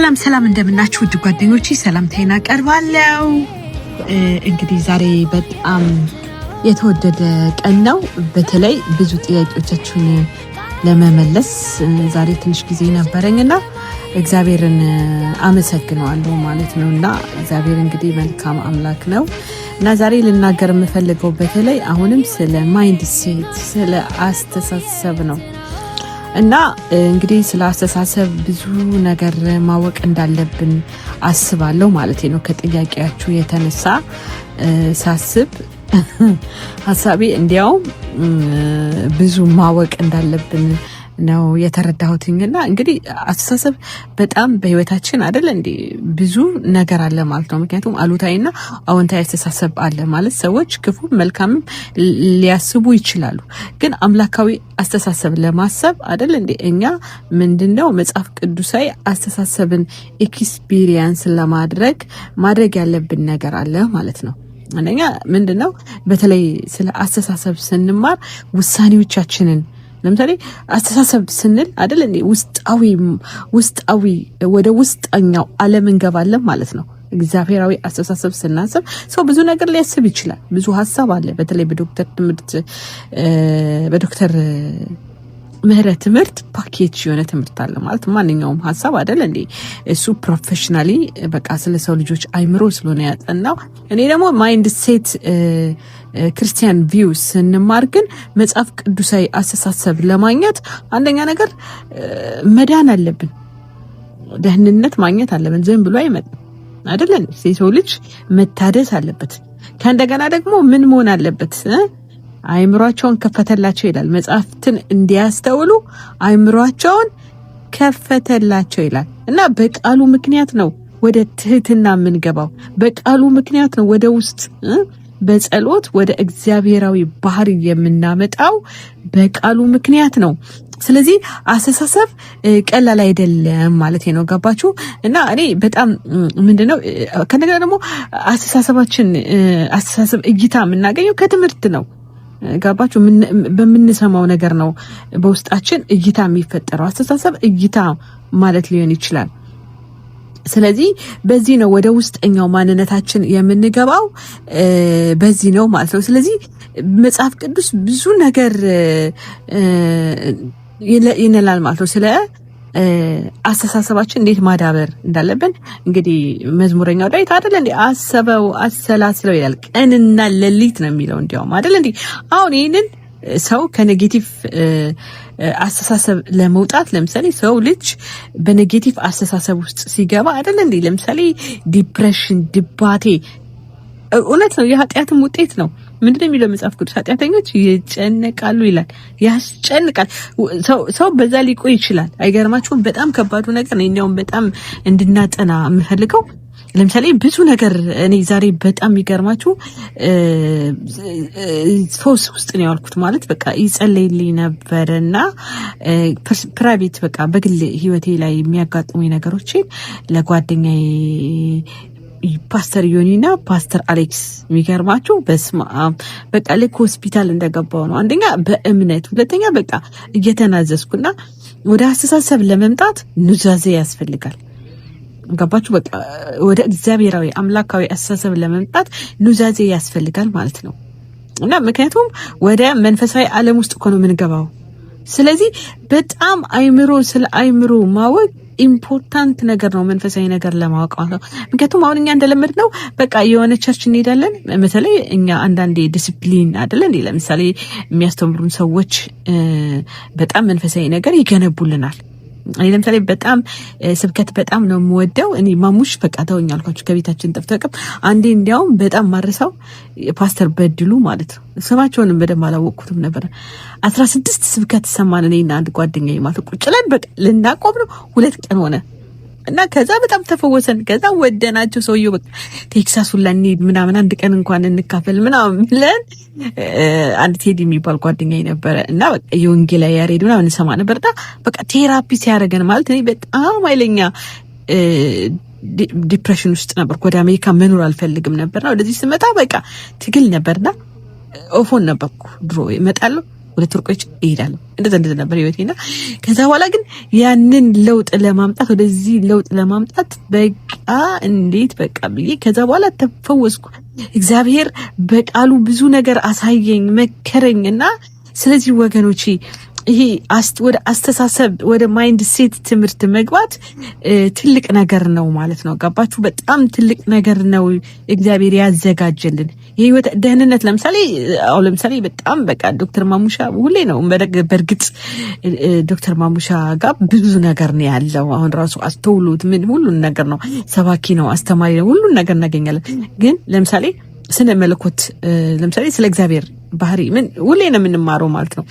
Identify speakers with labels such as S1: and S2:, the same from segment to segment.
S1: ሰላም እንደምናችሁ ውድ ጓደኞቼ ሰላምታዬን አቀርባለሁ። እንግዲህ ዛሬ በጣም የተወደደ ቀን ነው። በተለይ ብዙ ጥያቄዎቻችሁን ለመመለስ ዛሬ ትንሽ ጊዜ ነበረኝና እግዚአብሔርን አመሰግነዋለሁ ማለት ነውና እግዚአብሔር እንግዲህ መልካም አምላክ ነው እና ዛሬ ልናገር የምፈልገው በተለይ አሁንም ስለ ማይንድ ሴት ስለ አስተሳሰብ ነው። እና እንግዲህ ስለ አስተሳሰብ ብዙ ነገር ማወቅ እንዳለብን አስባለሁ ማለት ነው። ከጥያቄያችሁ የተነሳ ሳስብ ሐሳቤ እንዲያው ብዙ ማወቅ እንዳለብን ነው የተረዳሁትኝና እንግዲህ አስተሳሰብ በጣም በህይወታችን አይደል እንዴ ብዙ ነገር አለ ማለት ነው። ምክንያቱም አሉታዊና አዎንታዊ አስተሳሰብ አለ ማለት ሰዎች ክፉ መልካም ሊያስቡ ይችላሉ። ግን አምላካዊ አስተሳሰብ ለማሰብ አይደል እንዴ እኛ ምንድነው መጽሐፍ ቅዱሳዊ አስተሳሰብን ኤክስፒሪየንስ ማድረግ ያለብን ነገር አለ ማለት ነው። አንደኛ ምንድነው በተለይ ስለ አስተሳሰብ ስንማር ውሳኔዎቻችንን ለምሳሌ አስተሳሰብ ስንል አይደል እንዴ ውስጣዊ ወደ ውስጠኛው ዓለም እንገባለን ማለት ነው። እግዚአብሔራዊ አስተሳሰብ ስናስብ ሰው ብዙ ነገር ሊያስብ ይችላል። ብዙ ሐሳብ አለ። በተለይ በዶክተር ምህረት ትምህርት ፓኬጅ የሆነ ትምህርት አለ ማለት ማንኛውም ሐሳብ አይደል እንዴ እሱ ፕሮፌሽናሊ በቃ ስለ ሰው ልጆች አይምሮ ስለሆነ ያጠናው። እኔ ደግሞ ማይንድ ሴት ክርስቲያን ቪው ስንማር ግን መጽሐፍ ቅዱሳዊ አስተሳሰብ ለማግኘት አንደኛ ነገር መዳን አለብን። ደህንነት ማግኘት አለብን። ዝም ብሎ አይመጣም አይደል? የሰው ልጅ መታደስ አለበት። ከእንደገና ደግሞ ምን መሆን አለበት? አይምሮአቸውን ከፈተላቸው ይላል። መጽሐፍትን እንዲያስተውሉ አይምሮአቸውን ከፈተላቸው ይላል እና በቃሉ ምክንያት ነው ወደ ትህትና የምንገባው። በቃሉ ምክንያት ነው ወደ ውስጥ በጸሎት ወደ እግዚአብሔራዊ ባህሪ የምናመጣው በቃሉ ምክንያት ነው። ስለዚህ አስተሳሰብ ቀላል አይደለም ማለት ነው። ገባችሁ? እና እኔ በጣም ምንድነው ከነገር ደግሞ አስተሳሰብ እይታ የምናገኘው ከትምህርት ነው። ገባችሁ? በምንሰማው ነገር ነው በውስጣችን እይታ የሚፈጠረው። አስተሳሰብ እይታ ማለት ሊሆን ይችላል። ስለዚህ በዚህ ነው ወደ ውስጠኛው ማንነታችን የምንገባው በዚህ ነው ማለት ነው። ስለዚህ መጽሐፍ ቅዱስ ብዙ ነገር ይነላል ማለት ነው። ስለ አስተሳሰባችን እንዴት ማዳበር እንዳለብን እንግዲህ መዝሙረኛው ዳዊት አይደል እንዴ አሰበው አሰላስለው ይላል። ቀንና ሌሊት ነው የሚለው እንዲያውም አይደል እንዴ። አሁን ይሄንን ሰው ከኔጌቲቭ አስተሳሰብ ለመውጣት ለምሳሌ ሰው ልጅ በኔጌቲቭ አስተሳሰብ ውስጥ ሲገባ አይደል እንዴ ለምሳሌ ዲፕሬሽን፣ ድባቴ እውነት ነው የኃጢአትም ውጤት ነው። ምንድነው የሚለው መጽሐፍ ቅዱስ? ኃጢአተኞች ይጨነቃሉ ይላል። ያስጨንቃል። ሰው በዛ ሊቆይ ይችላል። አይገርማችሁም? በጣም ከባዱ ነገር ነው። እኛውም በጣም እንድናጠና የምፈልገው ለምሳሌ ብዙ ነገር እኔ ዛሬ በጣም የሚገርማችሁ ሶስ ውስጥ ነው ያልኩት ማለት በቃ ይጸልይልኝ ነበርና ፕራይቬት በቃ በግል ህይወቴ ላይ የሚያጋጥሙኝ ነገሮችን ለጓደኛዬ ፓስተር ዮኒና ፓስተር አሌክስ የሚገርማችሁ በቃ ልክ ሆስፒታል እንደገባው ነው። አንደኛ በእምነት ሁለተኛ በቃ እየተናዘዝኩና ወደ አስተሳሰብ ለመምጣት ኑዛዜ ያስፈልጋል። ገባችሁ? በቃ ወደ እግዚአብሔራዊ አምላካዊ አስተሳሰብ ለመምጣት ኑዛዜ ያስፈልጋል ማለት ነው። እና ምክንያቱም ወደ መንፈሳዊ ዓለም ውስጥ እኮ ነው የምንገባው። ስለዚህ በጣም ስለ አይምሮ ማወቅ ኢምፖርታንት ነገር ነው፣ መንፈሳዊ ነገር ለማወቅ ማለት ነው። ምክንያቱም አሁን እኛ እንደለመድነው በቃ የሆነ ቸርች እንሄዳለን። በተለይ እኛ አንዳንዴ ዲሲፕሊን አይደለ እንዴ ለምሳሌ የሚያስተምሩን ሰዎች በጣም መንፈሳዊ ነገር ይገነቡልናል። እኔ ለምሳሌ በጣም ስብከት በጣም ነው የምወደው። እኔ ማሙሽ በቃ ተወኝ አልኳችሁ ከቤታችን ጠፍተቀም አንዴ እንዲያውም በጣም ማርሳው ፓስተር በድሉ ማለት ነው። ስማቸውንም በደንብ አላወቅኩትም ነበር። 16 ስብከት ሰማን እኔና አንድ ጓደኛዬ ማለት ቁጭ ላይ በቃ ልናቆም ነው 2 ቀን ሆነ እና ከዛ በጣም ተፈወሰን። ከዛ ወደናቸው ሰውየው በቃ ቴክሳስ ሁላ እንሂድ ምናምን አንድ ቀን እንኳን እንካፈል ምናምን ብለን አንድ ቴዲ የሚባል ጓደኛዬ ነበረ እና በቃ የወንጌላዊ ያሬድ ምናምን እንሰማ ነበርና በቃ ቴራፒ ሲያደርገን ማለት እኔ በጣም ኃይለኛ ዲፕሬሽን ውስጥ ነበርኩ። ወደ አሜሪካ መኖር አልፈልግም ነበርና ወደዚህ ስመጣ በቃ ትግል ነበርና ኦፎን ነበርኩ። ድሮ እመጣለሁ 2 ወር ቆይቼ እሄዳለሁ። እንደዛ ነበር ህይወቴና ከዛ በኋላ ግን ያንን ለውጥ ለማምጣት ወደዚህ ለውጥ ለማምጣት በቃ እንዴት በቃ ብዬ ከዛ በኋላ ተፈወስኩ። እግዚአብሔር በቃሉ ብዙ ነገር አሳየኝ፣ መከረኝና ስለዚህ ወገኖቼ ይሄ ወደ አስተሳሰብ ወደ ማይንድ ሴት ትምህርት መግባት ትልቅ ነገር ነው ማለት ነው። ገባችሁ? በጣም ትልቅ ነገር ነው እግዚአብሔር ያዘጋጀልን የህይወት ደህንነት። ለምሳሌ በጣም በቃ ዶክተር ማሙሻ ሁሌ ነው በእርግጥ ዶክተር ማሙሻ ጋር ብዙ ነገር ነው ያለው። አሁን ራሱ አስተውሎት ምን ሁሉን ነገር ነው፣ ሰባኪ ነው፣ አስተማሪ ነው፣ ሁሉን ነገር እናገኛለን። ግን ለምሳሌ ስነ መለኮት ለምሳሌ ስለ እግዚአብሔር ባህሪ ምን ሁሌ ነው የምንማረው ማለት ነው።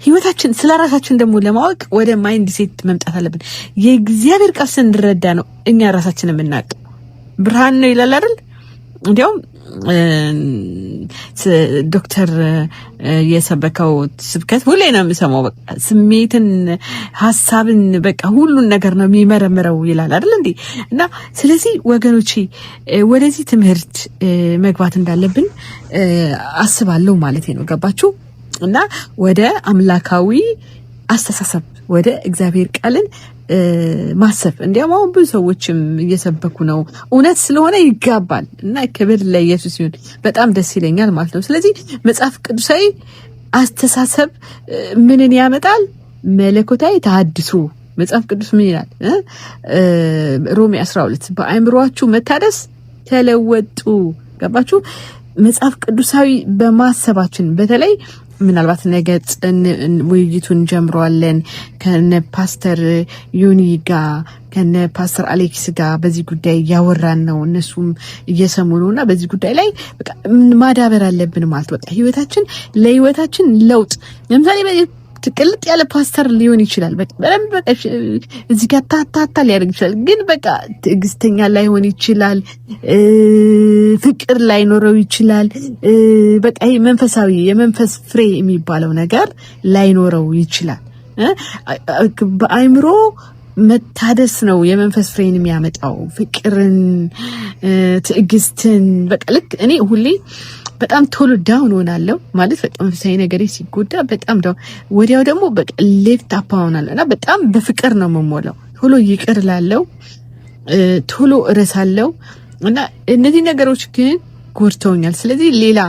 S1: ህይወታችን ስለ ራሳችን ደግሞ ለማወቅ ወደ ማይንድ ሴት መምጣት አለብን። የእግዚአብሔር ቃል ስንረዳ ነው እኛ ራሳችንን የምናውቀው። ብርሃን ነው ይላል አይደል? እንዲያውም ዶክተር የሰበከው ስብከት ሁሌ ነው የምሰማው። በቃ ስሜትን፣ ሀሳብን በቃ ሁሉን ነገር ነው የሚመረምረው ይላል አይደል እንዴ? እና ስለዚህ ወገኖቼ ወደዚህ ትምህርት መግባት እንዳለብን አስባለሁ ማለት ነው። ገባችሁ? እና ወደ አምላካዊ አስተሳሰብ ወደ እግዚአብሔር ቃልን ማሰብ እንዲያውም አሁን ብዙ ሰዎችም እየሰበኩ ነው። እውነት ስለሆነ ይጋባል እና ክብር ለኢየሱስ ይሁን። በጣም ደስ ይለኛል ማለት ነው። ስለዚህ መጽሐፍ ቅዱሳዊ አስተሳሰብ ምንን ያመጣል? መለኮታዊ ተሐድሶ። መጽሐፍ ቅዱስ ምን ይላል? ሮሜ 12 በአእምሮአችሁ መታደስ ተለወጡ። ገባችሁ? መጽሐፍ ቅዱሳዊ በማሰባችን በተለይ ምናልባት ነገ ውይይቱን ጀምረዋለን ከነ ፓስተር ዮኒ ጋር ከነ ፓስተር አሌክስ ጋር በዚህ ጉዳይ ያወራን ነው። እነሱም እየሰሙ ነውና በዚህ ጉዳይ ላይ በቃ ማዳበር አለብን ማለት በቃ ህይወታችን ለህይወታችን ለውጥ ለምሳሌ ቅልጥ ያለ ፓስተር ሊሆን ይችላል። በደንብ በቃ እዚህ ጋር ታታታ ሊያደርግ ይችላል። ግን በቃ ትዕግስተኛ ላይሆን ይችላል። ፍቅር ላይኖረው ይችላል። በቃ ይሄ መንፈሳዊ የመንፈስ ፍሬ የሚባለው ነገር ላይኖረው ይችላል። በአእምሮ መታደስ ነው የመንፈስ ፍሬን የሚያመጣው። ፍቅርን፣ ትዕግስትን በቃ ልክ እኔ ሁሌ በጣም ቶሎ ዳውን ሆናለሁ ማለት በቃ መንፈሳዊ ነገር ሲጎዳ በጣም ዳውን፣ ወዲያው ደግሞ በቃ ሌፍት አፕ ሆናለሁ እና በጣም በፍቅር ነው የምሞላው። ቶሎ ይቅር ላለው ቶሎ እረሳለሁ እና እነዚህ ነገሮች ግን ጎድተውኛል። ስለዚህ ሌላ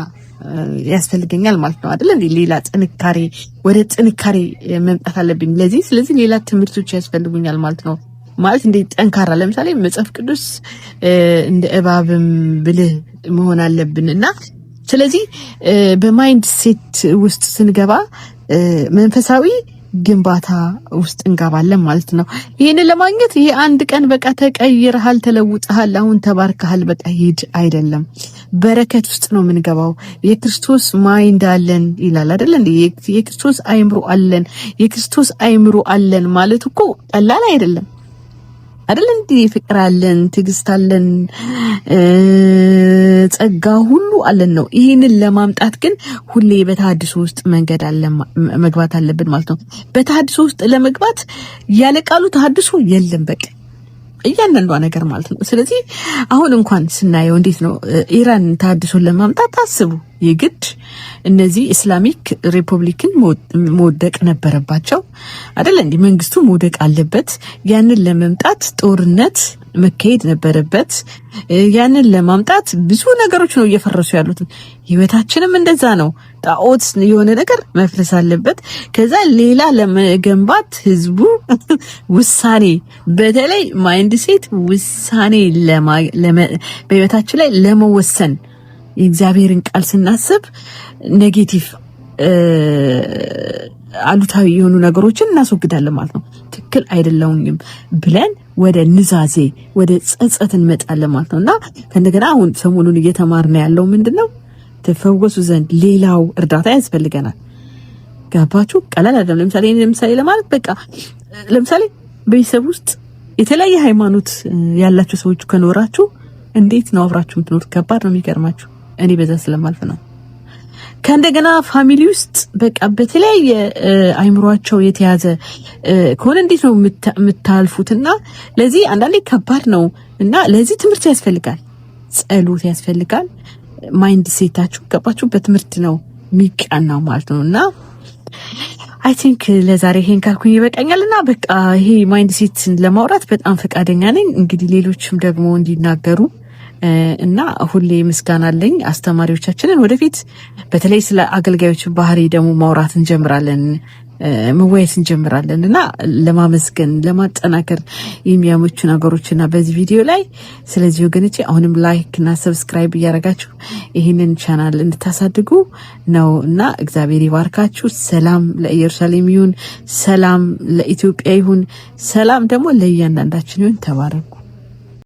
S1: ያስፈልገኛል ማለት ነው አይደል? ሌላ ጥንካሬ ወደ ጥንካሬ መምጣት አለብኝ ለዚህ። ስለዚህ ሌላ ትምህርቶች ያስፈልጉኛል ማለት ነው። ማለት እንደ ጠንካራ ለምሳሌ መጽሐፍ ቅዱስ እንደ እባብም ብልህ መሆን አለብን እና ስለዚህ በማይንድ ሴት ውስጥ ስንገባ መንፈሳዊ ግንባታ ውስጥ እንገባለን ማለት ነው። ይሄንን ለማግኘት ይሄ አንድ ቀን በቃ ተቀይረሃል፣ ተለውጠሃል፣ አሁን ተባርከሃል፣ በቃ ሂድ አይደለም። በረከት ውስጥ ነው የምንገባው። የክርስቶስ ማይንድ አለን ይላል አይደል እንዴ? የክርስቶስ አይምሮ አለን። የክርስቶስ አይምሮ አለን ማለት እኮ ቀላል አይደለም አይደል እንዴ? ፍቅር አለን፣ ትዕግስት አለን፣ ጸጋ ሁሉ አለን ነው። ይሄንን ለማምጣት ግን ሁሌ በተሐድሶ ውስጥ መንገድ አለ መግባት አለብን ማለት ነው። በተሐድሶ ውስጥ ለመግባት ያለ ቃሉ ተሐድሶ የለም በቃ እያንዳንዷ ነገር ማለት ነው። ስለዚህ አሁን እንኳን ስናየው እንዴት ነው ኢራን ተሐድሶን ለማምጣት ታስቡ የግድ እነዚህ ኢስላሚክ ሪፐብሊክን መውደቅ ነበረባቸው አይደል እንዴ? መንግስቱ መውደቅ አለበት። ያንን ለመምጣት ጦርነት መካሄድ ነበረበት። ያንን ለማምጣት ብዙ ነገሮች ነው እየፈረሱ ያሉት። ህይወታችንም እንደዛ ነው። ጣዖት የሆነ ነገር መፍረስ አለበት። ከዛ ሌላ ለመገንባት ህዝቡ ውሳኔ፣ በተለይ ማይንድ ሴት ውሳኔ በህይወታችን ላይ ለመወሰን የእግዚአብሔርን ቃል ስናስብ ኔጌቲቭ አሉታዊ የሆኑ ነገሮችን እናስወግዳለን ማለት ነው። ትክክል አይደለሁም ብለን ወደ ንዛዜ ወደ ጸጸት እንመጣለን ማለት ነውና ከእንደገና አሁን ሰሞኑን እየተማርነ ያለው ምንድነው? ተፈወሱ ዘንድ ሌላው እርዳታ ያስፈልገናል። ገባችሁ? ቀላል አይደለም። ለምሳሌ ለማለት በቃ ለምሳሌ በቤተሰብ ውስጥ የተለያየ ሃይማኖት ያላችሁ ሰዎች ከኖራችሁ እንዴት ነው አብራችሁ የምትኖሩት? ከባድ ነው። የሚገርማችሁ እኔ በዛ ስለማልፍ ነው። ከእንደገና ፋሚሊ ውስጥ በቃ በተለያየ አይምሯቸው የተያዘ ከሆነ እንዴት ነው የምታልፉትና ለዚህ አንዳንዴ ከባድ ነው እና ለዚህ ትምህርት ያስፈልጋል፣ ጸሎት ያስፈልጋል። ማይንድ ሴታችሁ ገባችሁ? በትምህርት ነው የሚቃናው ማለት ነው እና አይ ቲንክ ለዛሬ ይሄን ካልኩኝ ይበቃኛልና በቃ ይሄ ማይንድ ሴት ለማውራት በጣም ፈቃደኛ ነኝ። እንግዲህ ሌሎችም ደግሞ እንዲናገሩ እና ሁሌ ምስጋና አለኝ። አስተማሪዎቻችንን ወደፊት በተለይ ስለ አገልጋዮች ባህሪ ደግሞ ማውራት እንጀምራለን፣ መወያየት እንጀምራለን እና ለማመስገን ለማጠናከር የሚያመቹ ነገሮችና በዚህ ቪዲዮ ላይ ስለዚህ ወገኖቼ አሁንም ላይክ እና ሰብስክራይብ እያደረጋችሁ ይህንን ቻናል እንድታሳድጉ ነው እና እግዚአብሔር ይባርካችሁ። ሰላም ለኢየሩሳሌም ይሁን፣ ሰላም ለኢትዮጵያ ይሁን፣ ሰላም ደግሞ ለእያንዳንዳችን ይሁን። ተባረኩ።